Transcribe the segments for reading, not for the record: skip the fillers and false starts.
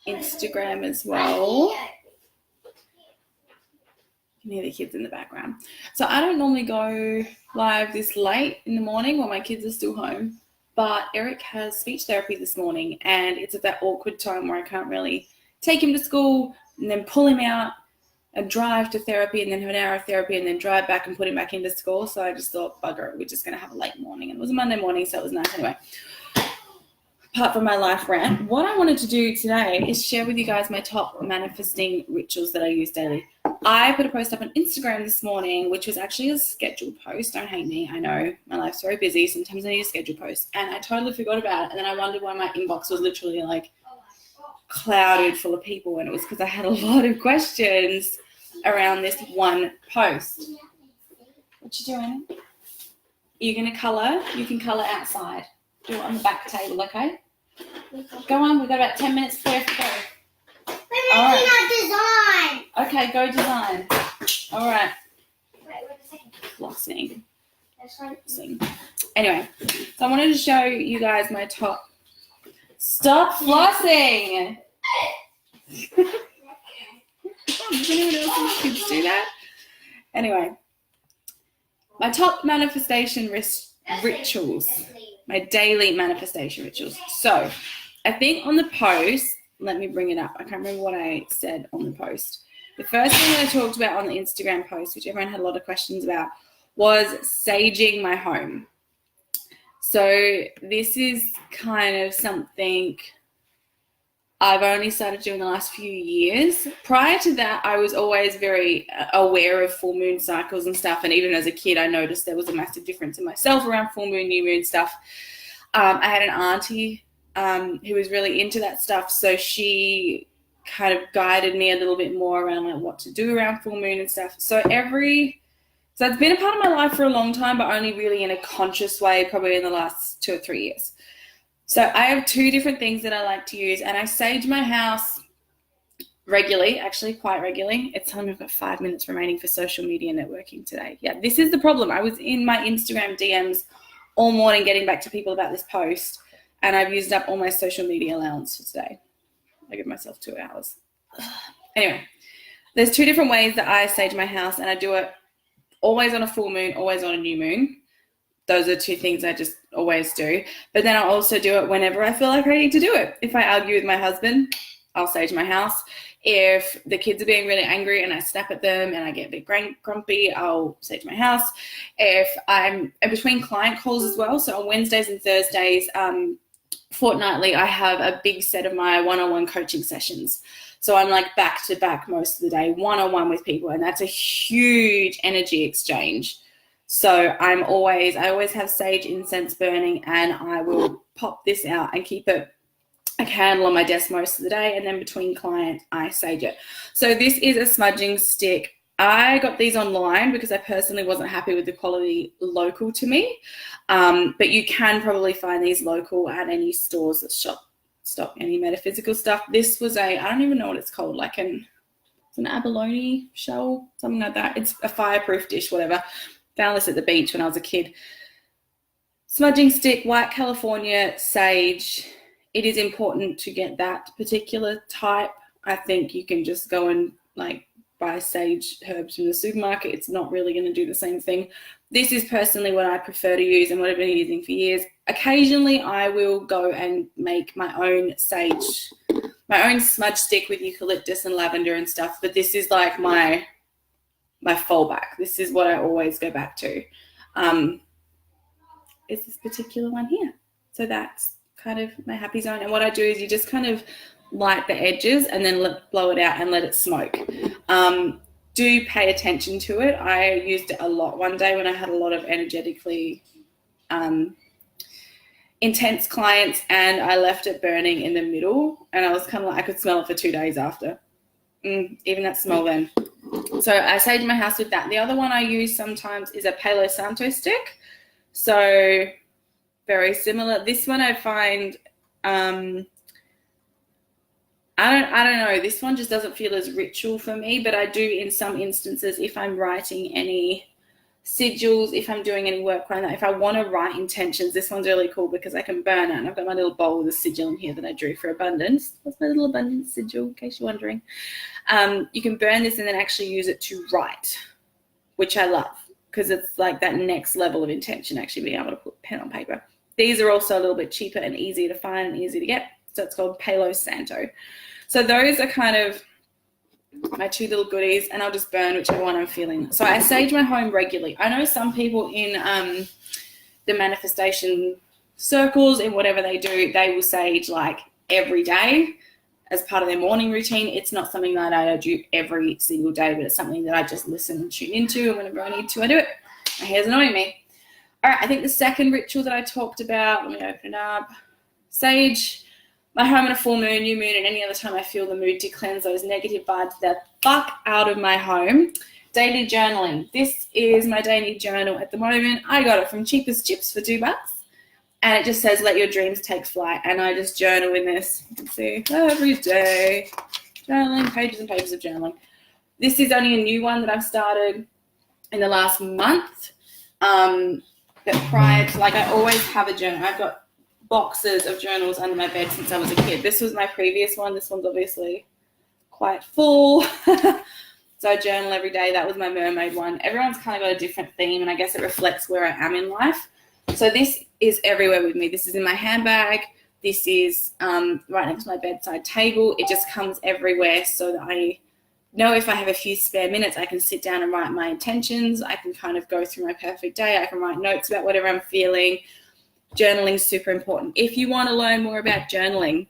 Instagram as well. You can hear the kids in the background. So I don't normally go live this late in the morning when my kids are still home, but Eric has speech therapy this morning, and it's at that awkward time where I can't really take him to school and then pull him out and drive to therapy and then have an hour of therapy and then drive back and put him back into school. So I just thought, bugger it, we're just going to have a late morning. And it was a Monday morning, so it was nice anyway. Apart from my life rant, what I wanted to do today is share with you guys my top manifesting rituals that I use daily. I put a post up on Instagram this morning, which was actually a scheduled post. Don't hate me. I know my life's very busy. Sometimes I need a scheduled post. And I totally forgot about it. And then I wondered why my inbox was literally like clouded full of people. And it was because I had a lot of questions around this one post. What you doing? Are you going to colour? You can colour outside. Do it on the back table, okay? Go on. We've got about 10 minutes before we have to go. We're making a design. Okay, go design. All right. Wait a second. Flossing. That's right. Anyway, so I wanted to show you guys my top. Stop flossing. Does anyone else's kids do that? Anyway, my top manifestation rituals. My daily manifestation rituals. So I think on the post, let me bring it up. I can't remember what I said on the post. The first thing that I talked about on the Instagram post, which everyone had a lot of questions about, was saging my home. So this is kind of something I've only started doing the last few years. Prior to that, I was always very aware of full moon cycles and stuff. And even as a kid, I noticed there was a massive difference in myself around full moon, new moon stuff. I had an auntie who was really into that stuff. So she kind of guided me a little bit more around like what to do around full moon and stuff. So it's been a part of my life for a long time, but only really in a conscious way, probably in the last 2 or 3 years. So I have 2 different things that I like to use, and I sage my house regularly, actually quite regularly. It's time we've got 5 minutes remaining for social media networking today. Yeah, this is the problem. I was in my Instagram DMs all morning getting back to people about this post, and I've used up all my social media allowance for today. I give myself 2 hours. Anyway, there's 2 different ways that I sage my house, and I do it always on a full moon, always on a new moon. Those are 2 things I just always do. But then I'll also do it whenever I feel like I need to do it. If I argue with my husband, I'll sage my house. If the kids are being really angry and I snap at them and I get a bit grumpy, I'll sage my house. If I'm between client calls as well, so on Wednesdays and Thursdays, fortnightly, I have a big set of my one-on-one coaching sessions. So I'm like back to back most of the day, one-on-one with people, and that's a huge energy exchange. So I always have sage incense burning, and I will pop this out and keep a candle on my desk most of the day, and then between clients, I sage it. So this is a smudging stick. I got these online because I personally wasn't happy with the quality local to me, but you can probably find these local at any stores that stock any metaphysical stuff. This was I don't even know what it's called, like an abalone shell, something like that. It's a fireproof dish, whatever. Found this at the beach when I was a kid. Smudging stick, white California, sage. It is important to get that particular type. I think you can just go and like buy sage herbs from the supermarket. It's not really going to do the same thing. This is personally what I prefer to use and what I've been using for years. Occasionally I will go and make my own sage, my own smudge stick with eucalyptus and lavender and stuff. But this is like my fallback. This is what I always go back to. Is this particular one here. So that's kind of my happy zone. And what I do is you just kind of light the edges and then blow it out and let it smoke. Do pay attention to it. I used it a lot one day when I had a lot of energetically intense clients, and I left it burning in the middle, and I was kind of like, I could smell it for 2 days after. Even that smell then. So I sage my house with that. The other one I use sometimes is a Palo Santo stick. So very similar. This one I find, I don't know. This one just doesn't feel as ritual for me, but I do in some instances if I'm writing any sigils if I'm doing any work like that. If I want to write intentions, this one's really cool because I can burn it. And I've got my little bowl with a sigil in here that I drew for abundance. That's my little abundance sigil, in case you're wondering. You can burn this and then actually use it to write, which I love because it's like that next level of intention, actually being able to put pen on paper. These are also a little bit cheaper and easier to find and easy to get. So it's called Palo Santo. So those are kind of my two little goodies, and I'll just burn whichever one I'm feeling. So I sage my home regularly. I know some people in the manifestation circles, in whatever they do, they will sage like every day as part of their morning routine. It's not something that I do every single day, but it's something that I just listen and tune into, and whenever I need to, I do it. My hair's annoying me. All right, I think the second ritual that I talked about, let me open it up. Sage my home on a full moon, new moon, and any other time I feel the mood to cleanse those negative vibes the fuck out of my home. Daily journaling. This is my daily journal at the moment. I got it from Cheapest Chips for $2. And it just says, let your dreams take flight. And I just journal in this. You can see every day. Journaling, pages and pages of journaling. This is only a new one that I've started in the last month. But prior to, like, I always have a journal. I've got boxes of journals under my bed since I was a kid. This was my previous one. This one's obviously quite full. So I journal every day. That was my mermaid one. Everyone's kind of got a different theme, and I guess it reflects where I am in life. So this is everywhere with me. This is in my handbag. This is right next to my bedside table. It just comes everywhere so that I know if I have a few spare minutes, I can sit down and write my intentions. I can kind of go through my perfect day. I can write notes about whatever I'm feeling. Journaling is super important. If you want to learn more about journaling,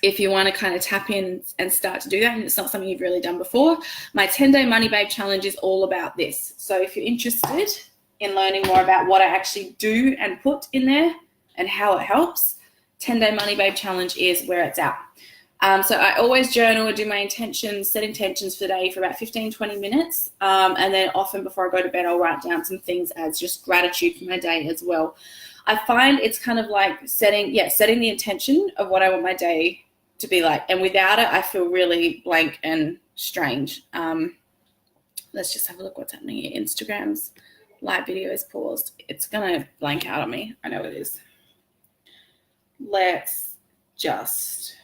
if you want to kind of tap in and start to do that, and it's not something you've really done before, my 10-day Money Babe Challenge is all about this. So if you're interested in learning more about what I actually do and put in there and how it helps, 10-day Money Babe Challenge is where it's at. So I always journal and do my intentions, set intentions for the day for about 15, 20 minutes. And then often before I go to bed, I'll write down some things as just gratitude for my day as well. I find it's kind of like setting the intention of what I want my day to be like. And without it, I feel really blank and strange. Let's just have a look what's happening here. Instagram's live video is paused. It's going to blank out on me. I know it is. Let's just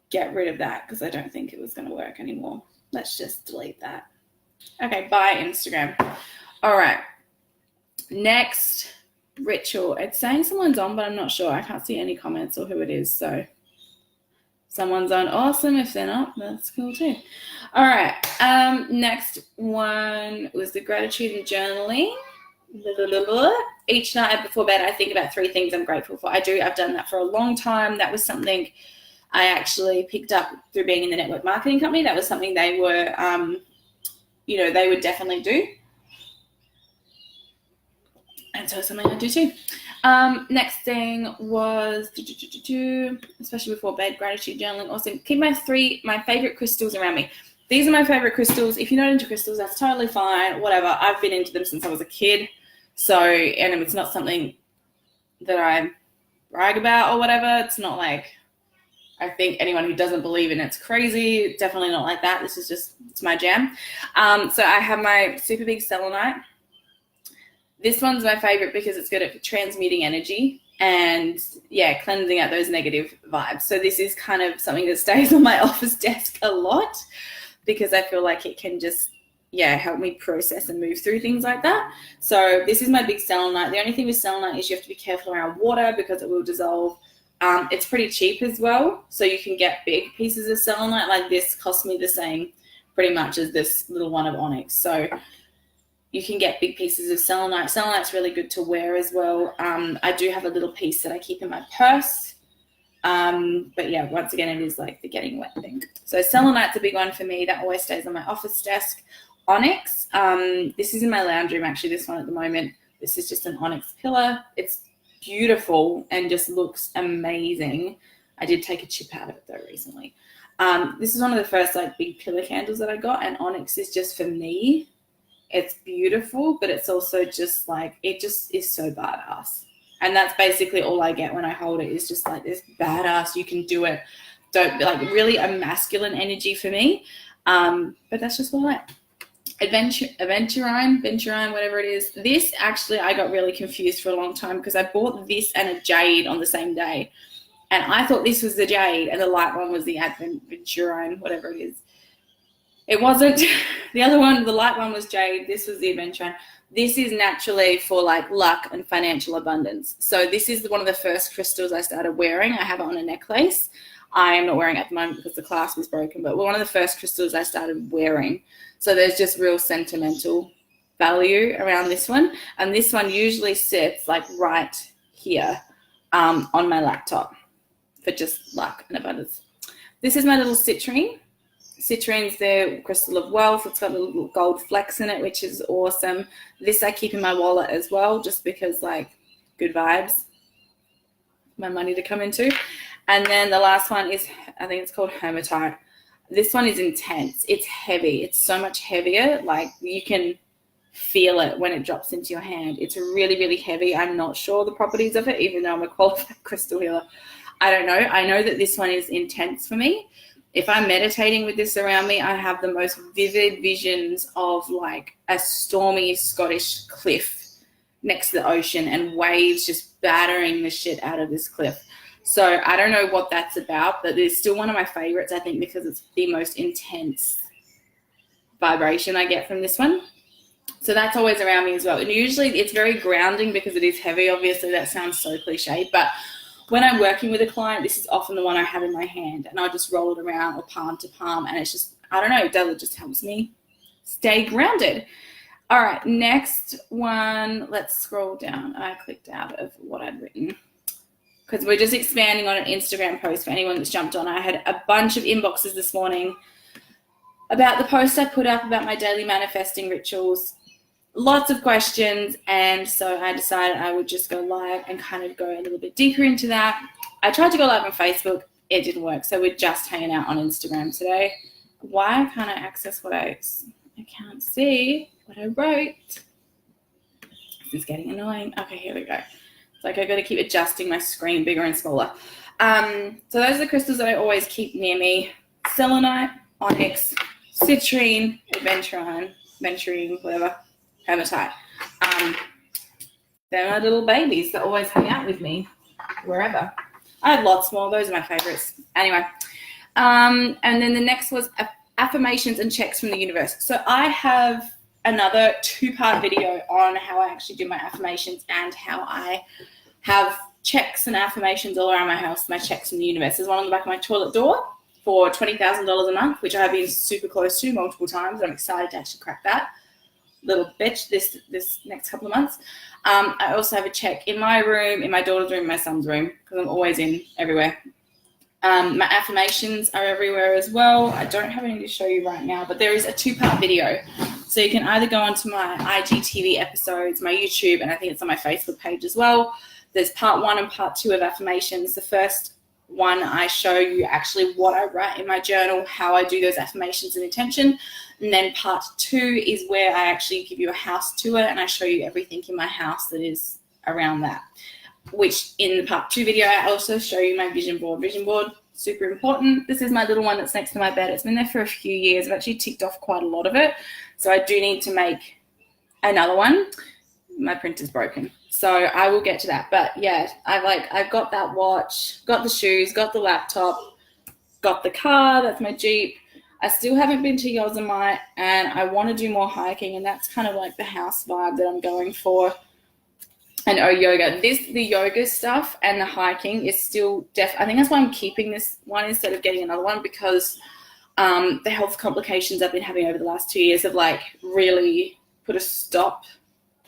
get rid of that because I don't think it was going to work anymore. Let's just delete that. Okay, bye, Instagram. All right. Next ritual. It's saying someone's on, but I'm not sure. I can't see any comments or who it is. So someone's on. Awesome. If they're not, that's cool too. All right. Next one was the gratitude and journaling. Each night before bed, I think about 3 things I'm grateful for. I've done that for a long time. That was something I actually picked up through being in the network marketing company. That was something they were, they would definitely do. And so it's something I do too. Next thing was, especially before bed, gratitude journaling. Awesome. Keep my favorite crystals around me. These are my favorite crystals. If you're not into crystals, that's totally fine. Whatever. I've been into them since I was a kid. So, and it's not something that I brag about or whatever. It's not like, I think anyone who doesn't believe in it's crazy. Definitely not like that. This is just, it's my jam. So I have my super big selenite. This one's my favorite because it's good at transmuting energy and, cleansing out those negative vibes. So this is kind of something that stays on my office desk a lot because I feel like it can just, help me process and move through things like that. So this is my big selenite. The only thing with selenite is you have to be careful around water because it will dissolve. It's pretty cheap as well. So you can get big pieces of selenite. Like this cost me the same pretty much as this little one of onyx. So you can get big pieces of selenite. Selenite's really good to wear as well. I do have a little piece that I keep in my purse. But once again, it is like the getting wet thing. So selenite's a big one for me. That always stays on my office desk. Onyx. This is in my lounge room, actually, this one at the moment. This is just an onyx pillar. It's beautiful and just looks amazing. I did take a chip out of it though recently. This is one of the first big pillar candles that I got, and onyx is just for me. It's beautiful, but it's also just it just is so badass. And that's basically all I get when I hold it is just this badass, you can do it. Don't really a masculine energy for me. But that's just what I like. Venturine, whatever it is. This actually, I got really confused for a long time because I bought this and a jade on the same day. And I thought this was the jade and the light one was the Venturine, whatever it is. It wasn't. The other one, the light one was jade. This was the Venturine. This is naturally for like luck and financial abundance. So this is one of the first crystals I started wearing. I have it on a necklace. I am not wearing it at the moment because the clasp was broken, but one of the first crystals I started wearing. So there's just real sentimental value around this one. And this one usually sits like right here on my laptop for just luck and abundance. This is my little citrine. Citrine's the crystal of wealth. It's got a little gold flecks in it, which is awesome. This I keep in my wallet as well, just because like good vibes, my money to come into. And then the last one is, I think it's called hematite. This one is intense. It's heavy. It's so much heavier. Like you can feel it when it drops into your hand. It's really, really heavy. I'm not sure the properties of it, even though I'm a qualified crystal healer. I don't know. I know that this one is intense for me. If I'm meditating with this around me, I have the most vivid visions of like a stormy Scottish cliff next to the ocean and waves just battering the shit out of this cliff. So I don't know what that's about, but it's still one of my favorites, I think, because it's the most intense vibration I get from this one. So that's always around me as well. And usually it's very grounding because it is heavy. Obviously, that sounds so cliche, but when I'm working with a client, this is often the one I have in my hand, and I'll just roll it around or palm to palm, and it's just, I don't know, it just helps me stay grounded. All right, next one, let's scroll down. I clicked out of what I'd written because we're just expanding on an Instagram post for anyone that's jumped on. I had a bunch of inboxes this morning about the post I put up about my daily manifesting rituals. Lots of questions, and so I decided I would just go live and kind of go a little bit deeper into that. I tried to go live on Facebook. It didn't work, so we're just hanging out on Instagram today. Why can't I access what I can't see what I wrote? This is getting annoying. Okay, here we go. It's like I got to keep adjusting my screen bigger and smaller. So those are the crystals that I always keep near me. Selenite, onyx, citrine, venturine, whatever. Hematite. They're my little babies that always hang out with me wherever. I have lots more. Those are my favorites. Anyway, and then the next was affirmations and checks from the universe. So I have another 2-part video on how I actually do my affirmations and how I have checks and affirmations all around my house. My checks from the universe. There's one on the back of my toilet door for $20,000 a month, which I have been super close to multiple times. I'm excited to actually crack that little bitch this next couple of months. I also have a check in my room, in my daughter's room, my son's room, because I'm always in everywhere. My affirmations are everywhere as well. I don't have any to show you right now, but there is a 2-part video. So you can either go onto my IGTV episodes, my YouTube, and I think it's on my Facebook page as well. There's part 1 and part 2 of affirmations. The first one, I show you actually what I write in my journal, how I do those affirmations and intention. And then part 2 is where I actually give you a house tour and I show you everything in my house that is around that. Which in the part 2 video, I also show you my vision board. Vision board, super important. This is my little one that's next to my bed. It's been there for a few years. I've actually ticked off quite a lot of it. So I do need to make another one. My printer's broken. So I will get to that. But yeah, I've got that watch, got the shoes, got the laptop, got the car, that's my Jeep. I still haven't been to Yosemite and I want to do more hiking, and that's kind of like the house vibe that I'm going for. And yoga. The yoga stuff and the hiking is still I think that's why I'm keeping this one instead of getting another one, because the health complications I've been having over the last 2 years have like really put a stop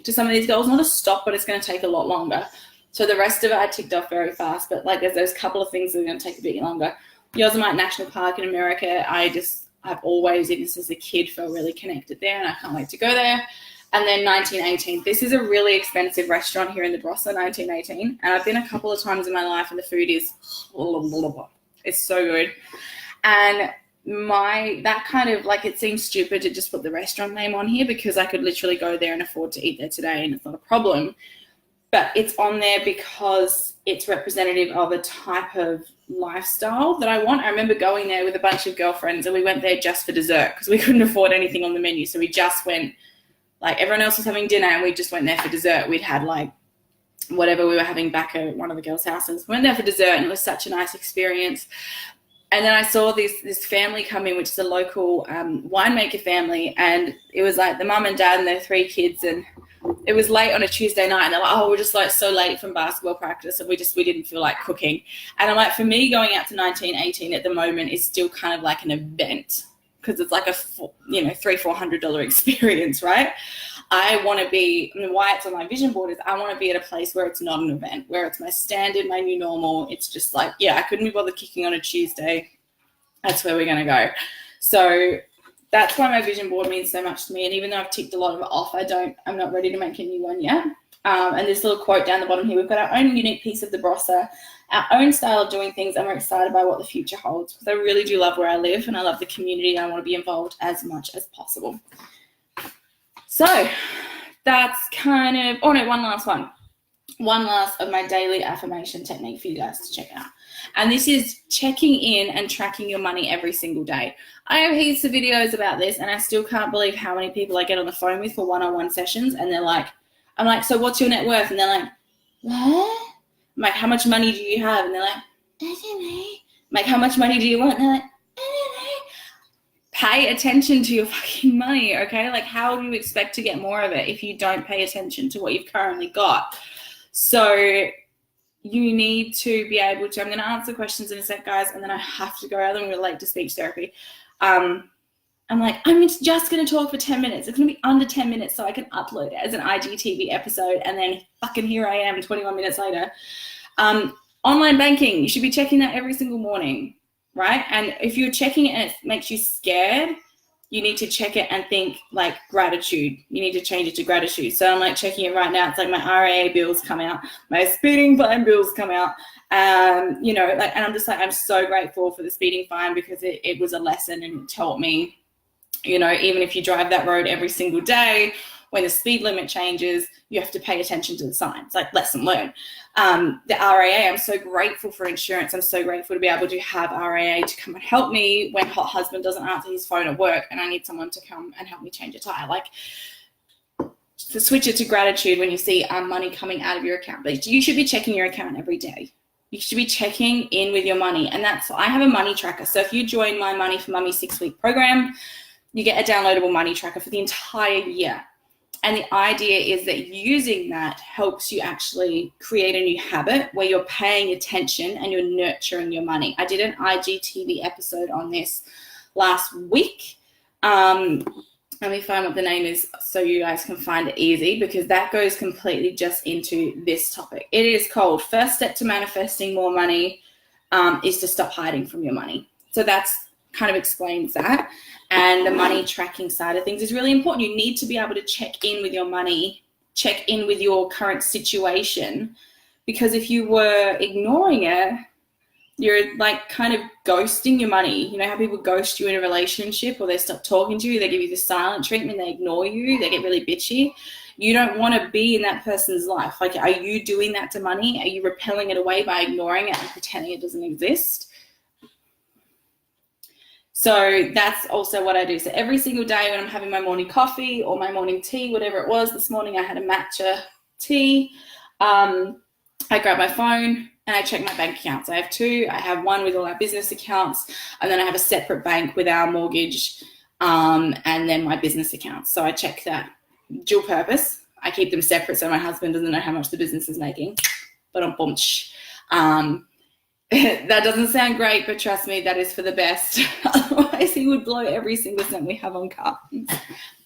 to some of these goals. Not a stop, but it's going to take a lot longer. So the rest of it I ticked off very fast, but like there's those couple of things that are going to take a bit longer. Yosemite National Park in America, I've always, even since a kid, felt really connected there, and I can't wait to go there. And then 1918. This is a really expensive restaurant here in the Barossa, 1918. And I've been a couple of times in my life, and the food is, it's so good. And that kind of, like, it seems stupid to just put the restaurant name on here because I could literally go there and afford to eat there today and it's not a problem. But it's on there because it's representative of a type of lifestyle that I want. I remember going there with a bunch of girlfriends, and we went there just for dessert because we couldn't afford anything on the menu. So we just went, like, everyone else was having dinner and we just went there for dessert. We'd had like whatever we were having back at one of the girls' houses. We went there for dessert, and it was such a nice experience. And then I saw this family come in, which is a local winemaker family, and it was like the mum and dad and their 3 kids, and it was late on a Tuesday night, and they're like, oh, we're just like so late from basketball practice, and we didn't feel like cooking. And I'm like, for me, going out to 1918 at the moment is still kind of like an event, because it's like a $300-400 experience, right? I want to be, I mean, why it's on my vision board is I want to be at a place where it's not an event, where it's my standard, my new normal. It's just like, yeah, I couldn't be bothered kicking on a Tuesday. That's where we're going to go. So that's why my vision board means so much to me. And even though I've ticked a lot of it off, I'm not ready to make a new one yet. And this little quote down the bottom here, we've got our own unique piece of the Brossa, our own style of doing things, and we're excited by what the future holds. Because I really do love where I live, and I love the community, and I want to be involved as much as possible. So that's kind of, one last one. One last of my daily affirmation technique for you guys to check out. And this is checking in and tracking your money every single day. I have heaps of videos about this, and I still can't believe how many people I get on the phone with for one-on-one sessions, and they're like, I'm like, so what's your net worth? And they're like, what? I'm like, how much money do you have? And they're like, I don't know. I'm like, how much money do you want? And they're like, I don't know. Pay attention to your fucking money, okay? Like, how do you expect to get more of it if you don't pay attention to what you've currently got? So you need to be able to, I'm going to answer questions in a sec, guys, and then I have to go, otherwise I'm late to speech therapy. I'm like, I'm just going to talk for 10 minutes. It's going to be under 10 minutes so I can upload it as an IGTV episode, and then fucking here I am 21 minutes later. Online banking, you should be checking that every single morning, right? And if you're checking it and it makes you scared, you need to check it and think like gratitude. You need to change it to gratitude. So I'm like checking it right now. It's like my RAA bills come out, my speeding fine bills come out. And I'm just like, I'm so grateful for the speeding fine because it was a lesson, and it taught me, even if you drive that road every single day, when the speed limit changes, you have to pay attention to the signs, like lesson learned. The RAA, I'm so grateful for insurance. I'm so grateful to be able to have RAA to come and help me when hot husband doesn't answer his phone at work and I need someone to come and help me change a tire. Like, to switch it to gratitude when you see money coming out of your account. But you should be checking your account every day. You should be checking in with your money. And I have a money tracker. So if you join my Money for Mummy 6-week program, you get a downloadable money tracker for the entire year. And the idea is that using that helps you actually create a new habit where you're paying attention and you're nurturing your money. I did an IGTV episode on this last week. Let me find what the name is so you guys can find it easy, because that goes completely just into this topic. It is called First Step to Manifesting More Money is to Stop Hiding from Your Money. So that's kind of explains that. And the money tracking side of things is really important. You need to be able to check in with your money, check in with your current situation, because if you were ignoring it, you're like kind of ghosting your money. You know how people ghost you in a relationship, or they stop talking to you, they give you the silent treatment, they ignore you, they get really bitchy. You don't want to be in that person's life. Like, are you doing that to money? Are you repelling it away by ignoring it and pretending it doesn't exist? So that's also what I do. So every single day when I'm having my morning coffee or my morning tea, whatever it was, this morning I had a matcha tea. I grab my phone and I check my bank accounts. I have 2. I have one with all our business accounts, and then I have a separate bank with our mortgage, and then my business accounts. So I check that. Dual purpose. I keep them separate so my husband doesn't know how much the business is making. But that doesn't sound great, but trust me, that is for the best. Otherwise, he would blow every single cent we have on cartons.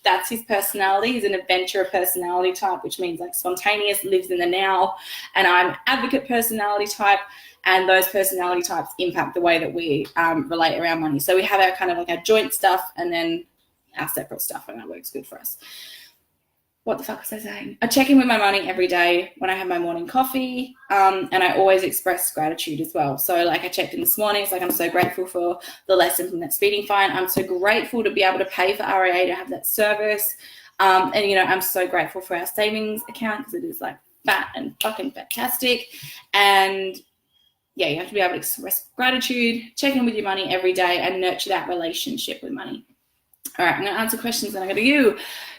That's his personality. He's an adventurer personality type, which means like spontaneous, lives in the now. And I'm advocate personality type, and those personality types impact the way that we relate around money. So we have our kind of like our joint stuff and then our separate stuff, and that works good for us. What the fuck was I saying? I check in with my money every day when I have my morning coffee, and I always express gratitude as well. So like I checked in this morning, it's like I'm so grateful for the lesson from that speeding fine. I'm so grateful to be able to pay for RAA to have that service. And I'm so grateful for our savings account because it is like fat and fucking fantastic. And yeah, you have to be able to express gratitude, check in with your money every day, and nurture that relationship with money. All right, I'm going to answer questions, and I go to you.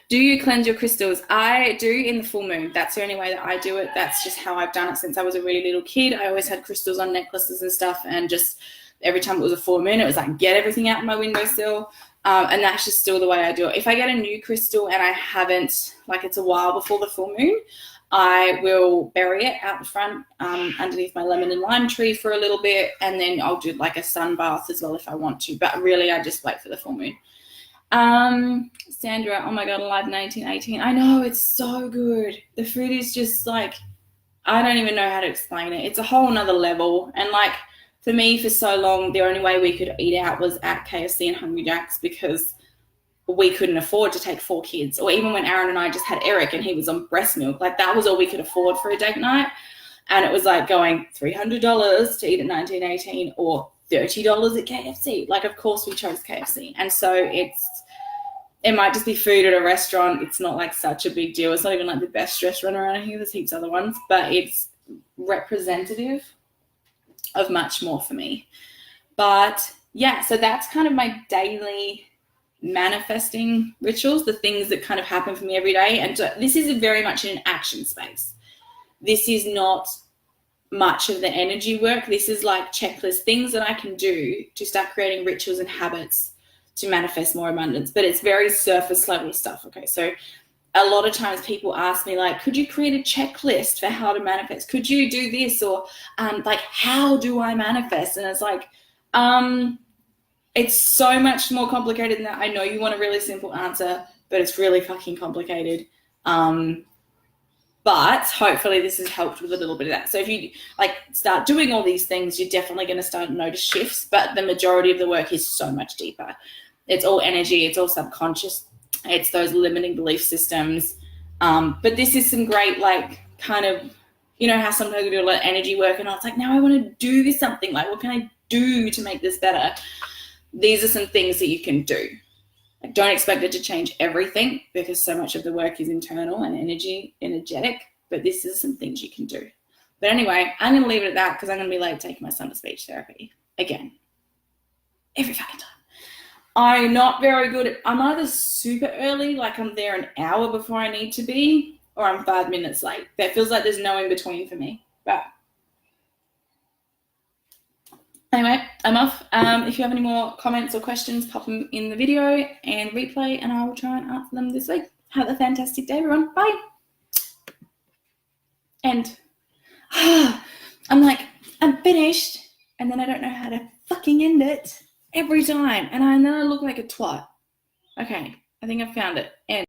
Do you cleanse your crystals? I do in the full moon. That's the only way that I do it. That's just how I've done it since I was a really little kid. I always had crystals on necklaces and stuff, and just every time it was a full moon, it was like, get everything out of my windowsill. And that's just still the way I do it. If I get a new crystal and I haven't, like it's a while before the full moon, I will bury it out the front underneath my lemon and lime tree for a little bit, and then I'll do like a sun bath as well if I want to. But really, I just wait for the full moon. Sandra, oh my God, Alive 1918. I know, it's so good. The food is just like, I don't even know how to explain it. It's a whole nother level. And like, for me, for so long, the only way we could eat out was at KFC and Hungry Jack's because we couldn't afford to take 4 kids. Or even when Aaron and I just had Eric and he was on breast milk, like that was all we could afford for a date night. And it was like going $300 to eat at 1918 or $30 at KFC. Like, of course we chose KFC. And so it might just be food at a restaurant. It's not like such a big deal. It's not even like the best restaurant around here. There's heaps other ones, but it's representative of much more for me. But yeah, so that's kind of my daily manifesting rituals, the things that kind of happen for me every day. And this is very much in an action space. This is not much of the energy work. This is like checklist things that I can do to start creating rituals and habits to manifest more abundance. But it's very surface level stuff. Okay, so a lot of times people ask me like, could you create a checklist for how to manifest? Could you do this? Or like, how do I manifest? And it's like, it's so much more complicated than that. I know you want a really simple answer, but it's really fucking complicated. But hopefully this has helped with a little bit of that. So if you like start doing all these things, you're definitely going to start to notice shifts, but the majority of the work is so much deeper. It's all energy. It's all subconscious. It's those limiting belief systems. But this is some great, like, kind of, you know how sometimes we do a lot of energy work and it's like, now I want to do this something. Like, what can I do to make this better? These are some things that you can do. Like, don't expect it to change everything because so much of the work is internal and energetic, but this is some things you can do. But anyway, I'm going to leave it at that because I'm going to be late taking my son to speech therapy again. Every fucking time. I'm not very good at, I'm either super early, like I'm there an hour before I need to be, or I'm 5 minutes late. That feels like there's no in between for me. But anyway, I'm off. If you have any more comments or questions, pop them in the video and replay, and I will try and answer them this week. Have a fantastic day, everyone. Bye. And I'm like, I'm finished, and then I don't know how to fucking end it every time, and then I look like a twat. Okay, I think I found it. End.